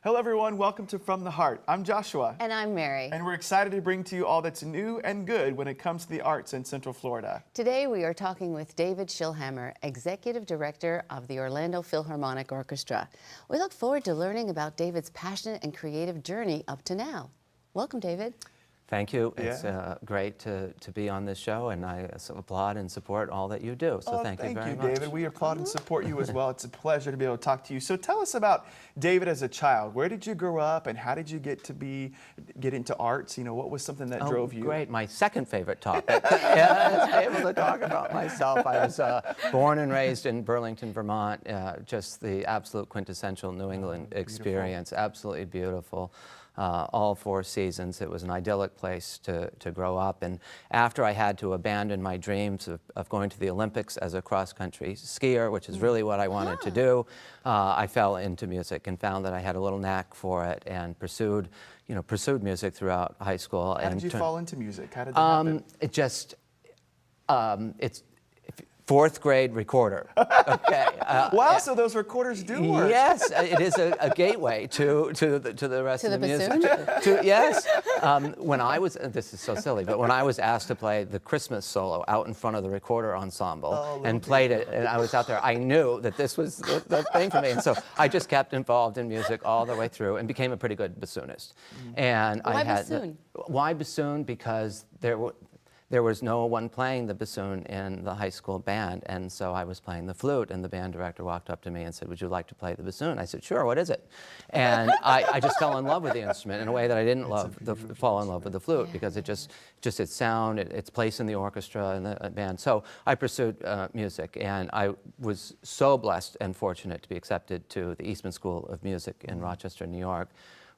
Hello everyone, welcome to From the Heart. I'm Joshua. And I'm Mary. And we're excited to bring to you all that's new and good when it comes to the arts in Central Florida. Today we are talking with David Schillhammer, Executive Director of the Orlando Philharmonic Orchestra. We look forward to learning about David's passionate and creative journey up to now. Welcome, David. Thank you. It's great to be on this show, and I applaud and support all that you do. So thank you very much. David. We applaud and support you as well. It's a pleasure to be able to talk to you. So tell us about David as a child. Where did you grow up, and how did you get into arts? You know, what was something that drove you? Great. My second favorite topic. Yeah, to be able to talk about myself. I was born and raised in Burlington, Vermont. Just the absolute quintessential New England experience. Beautiful. Absolutely beautiful. All 4 seasons. It was an idyllic place to grow up. And after I had to abandon my dreams of going to the Olympics as a cross-country skier, which is really what I wanted to do, I fell into music and found that I had a little knack for it and pursued music throughout high school. How did you fall into music? How did that happen? It just, it's 4th grade recorder. Okay. Wow, so those recorders do work. Yes, it is a gateway to the rest of the music. Yes. When I was, this is so silly, but when I was asked to play the Christmas solo out in front of the recorder ensemble and played it, and I was out there, I knew that this was the thing for me. And so I just kept involved in music all the way through and became a pretty good bassoonist. And Why bassoon? Why bassoon? Because there was no one playing the bassoon in the high school band, and so I was playing the flute, and the band director walked up to me and said, "Would you like to play the bassoon?" I said, "Sure, what is it?" And I just fell in love with the instrument in a way that I didn't fall in love with the flute, because it just its sound, its place in the orchestra and the band. So I pursued music, and I was so blessed and fortunate to be accepted to the Eastman School of Music in Rochester, New York,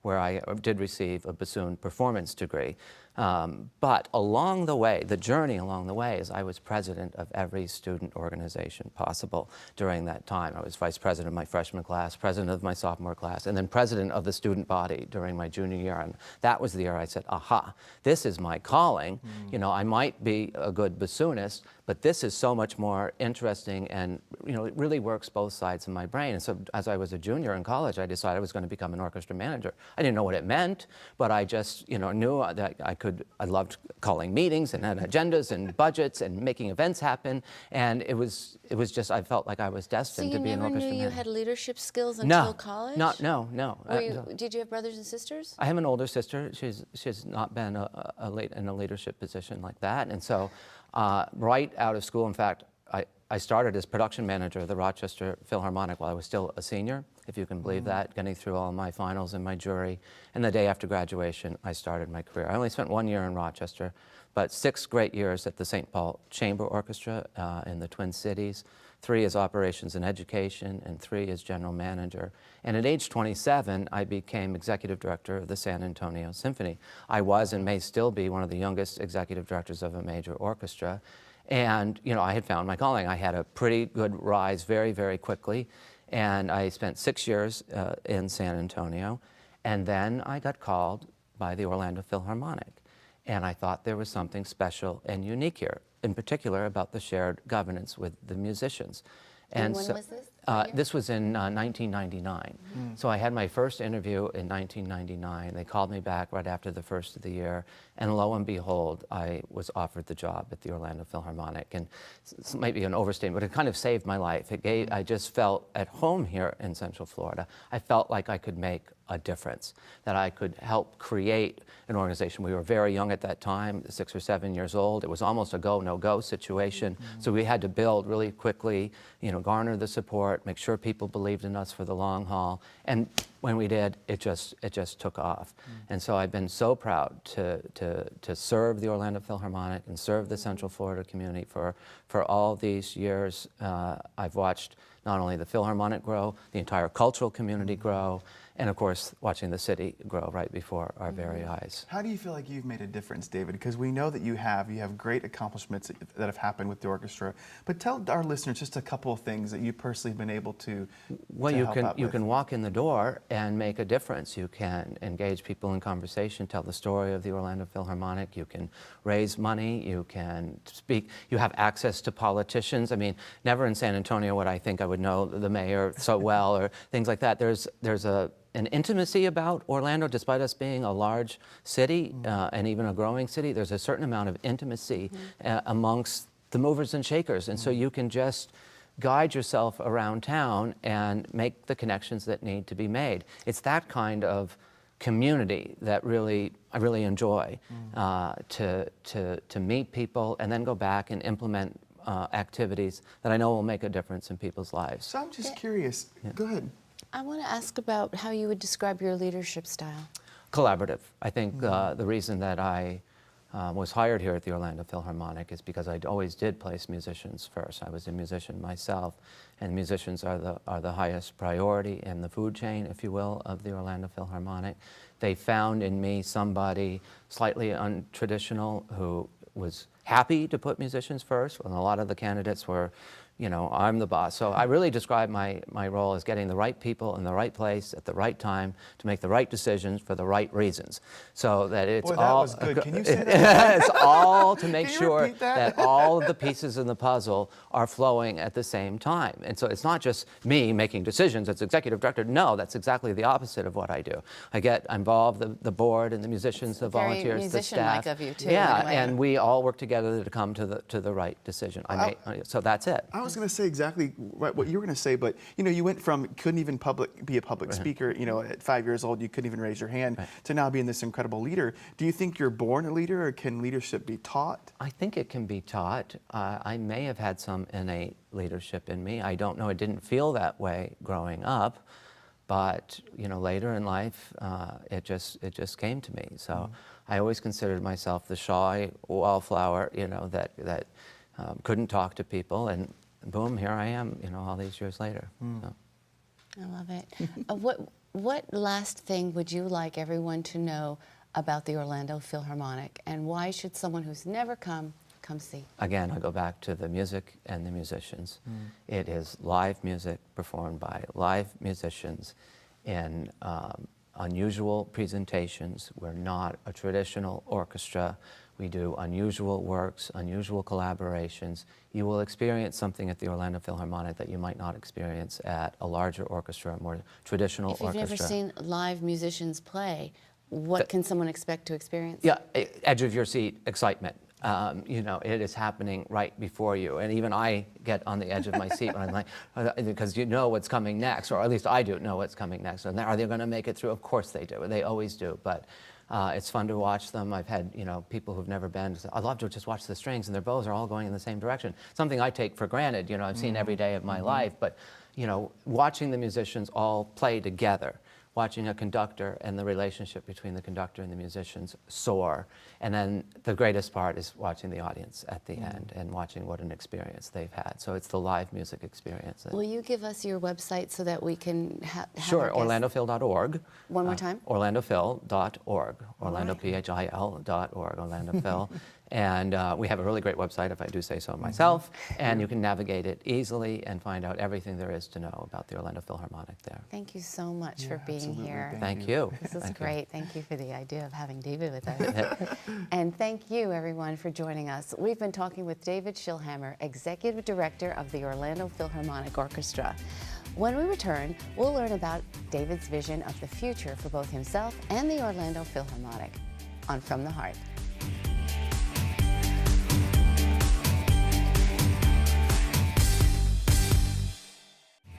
where I did receive a bassoon performance degree. But along the way, the journey along the way, is I was president of every student organization possible during that time. I was vice president of my freshman class, president of my sophomore class, and then president of the student body during my junior year. And that was the year I said, aha, this is my calling. You know, I might be a good bassoonist, but this is so much more interesting, and it really works both sides of my brain. And so as I was a junior in college, I decided I was going to become an orchestra manager. I didn't know what it meant, but I just knew that I loved calling meetings and had agendas and budgets and making events happen, and it was just, I felt like I was destined to be an orchestra manager. So you never knew you had leadership skills until college? No. Did you have brothers and sisters? I have an older sister. She's not been in a leadership position like that, and so right out of school, in fact, I started as production manager of the Rochester Philharmonic while I was still a senior, if you can believe that, getting through all my finals and my jury. And the day after graduation, I started my career. I only spent 1 year in Rochester, but 6 great years at the St. Paul Chamber Orchestra in the Twin Cities, 3 as operations and education, and 3 as general manager. And at age 27, I became executive director of the San Antonio Symphony. I was and may still be one of the youngest executive directors of a major orchestra. And, I had found my calling. I had a pretty good rise very, very quickly. And I spent 6 years in San Antonio. And then I got called by the Orlando Philharmonic. And I thought there was something special and unique here, in particular about the shared governance with the musicians. And when was this? This was in 1999. So I had my first interview in 1999. They called me back right after the first of the year, and lo and behold, I was offered the job at the Orlando Philharmonic. And this might be an overstatement, but it kind of saved my life. I just felt at home here in Central Florida. I felt like I could make a difference, that I could help create an organization. We were very young at that time, 6 or 7 years old. It was almost a go, no-go situation. So we had to build really quickly, garner the support, make sure people believed in us for the long haul. And when we did, it just took off. And so I've been so proud to serve the Orlando Philharmonic and serve the Central Florida community for all these years. I've watched not only the Philharmonic grow, the entire cultural community grow, and of course, watching the city grow right before our very eyes. How do you feel like you've made a difference, David? Because we know that you have great accomplishments that have happened with the orchestra. But tell our listeners just a couple of things that you personally have been able to you can walk in the door and make a difference. You can engage people in conversation, tell the story of the Orlando Philharmonic. You can raise money. You can speak. You have access to politicians. I mean, never in San Antonio would I think I would know the mayor so well or things like that. There's a an intimacy about Orlando, despite us being a large city and even a growing city. There's a certain amount of intimacy amongst the movers and shakers, and so you can just guide yourself around town and make the connections that need to be made. It's that kind of community that I really enjoy, to meet people and then go back and implement activities that I know will make a difference in people's lives. So I'm just curious. Go ahead. I want to ask about how you would describe your leadership style. Collaborative. I think the reason that I was hired here at the Orlando Philharmonic is because I always did place musicians first. I was a musician myself, and musicians are the highest priority in the food chain, if you will, of the Orlando Philharmonic. They found in me somebody slightly untraditional who was happy to put musicians first, when a lot of the candidates were, you know, I'm the boss. So I really describe my role as getting the right people in the right place at the right time to make the right decisions for the right reasons. So that it's Boy, that all was good. Can you say that? it's all to make Can you sure repeat that? all of the pieces in the puzzle are flowing at the same time. And so it's not just me making decisions as executive director. No, that's exactly the opposite of what I do. I get involved the board and the musicians, the Very volunteers, the musician-like staff. of you, too, Yeah, in a way. and we all work together to come to the right decision. So that's it. I was going to say exactly what you were going to say, but you know, you went from couldn't even be a public speaker. You know, at 5 years old, you couldn't even raise your hand, to now being this incredible leader. Do you think you're born a leader, or can leadership be taught? I think it can be taught. I may have had some innate leadership in me. I don't know. It didn't feel that way growing up, but you know, later in life, it just came to me. So I always considered myself the shy wallflower, you know, that couldn't talk to people, and boom, here I am, you know, all these years later. So. I love it. What last thing would you like everyone to know about the Orlando Philharmonic, and why should someone who's never come see? Again, I go back to the music and the musicians. It is live music performed by live musicians in unusual presentations. We're not a traditional orchestra. We do unusual works, unusual collaborations. You will experience something at the Orlando Philharmonic that you might not experience at a larger orchestra, a more traditional If you've orchestra. never seen live musicians play, what can someone expect to experience? Yeah, edge of your seat excitement. You know, it is happening right before you. And even I get on the edge of my seat when I'm like, because you know what's coming next, or at least I do know what's coming next. And are they going to make it through? Of course they do. They always do. But it's fun to watch them. I've had, you know, people who've never been say, I'd love to just watch the strings, and their bows are all going in the same direction. Something I take for granted, you know, I've seen every day of my life. But, you know, watching the musicians all play together, watching a conductor and the relationship between the conductor and the musicians soar. And then the greatest part is watching the audience at the end and watching what an experience they've had. So it's the live music experience. Will you give us your website so that we can have Sure, our guests- orlandophil.org. One more time? Orlandophil.org. OrlandoPhil.org, Orlandophil. And we have a really great website, if I do say so myself, and you can navigate it easily and find out everything there is to know about the Orlando Philharmonic there. Thank you so much for being absolutely. here. Thank you. This is Thank you. great. Thank you for the idea of having David with us. And thank you, everyone, for joining us. We've been talking with David Schillhammer, Executive Director of the Orlando Philharmonic Orchestra. When we return, we'll learn about David's vision of the future for both himself and the Orlando Philharmonic on From the Heart.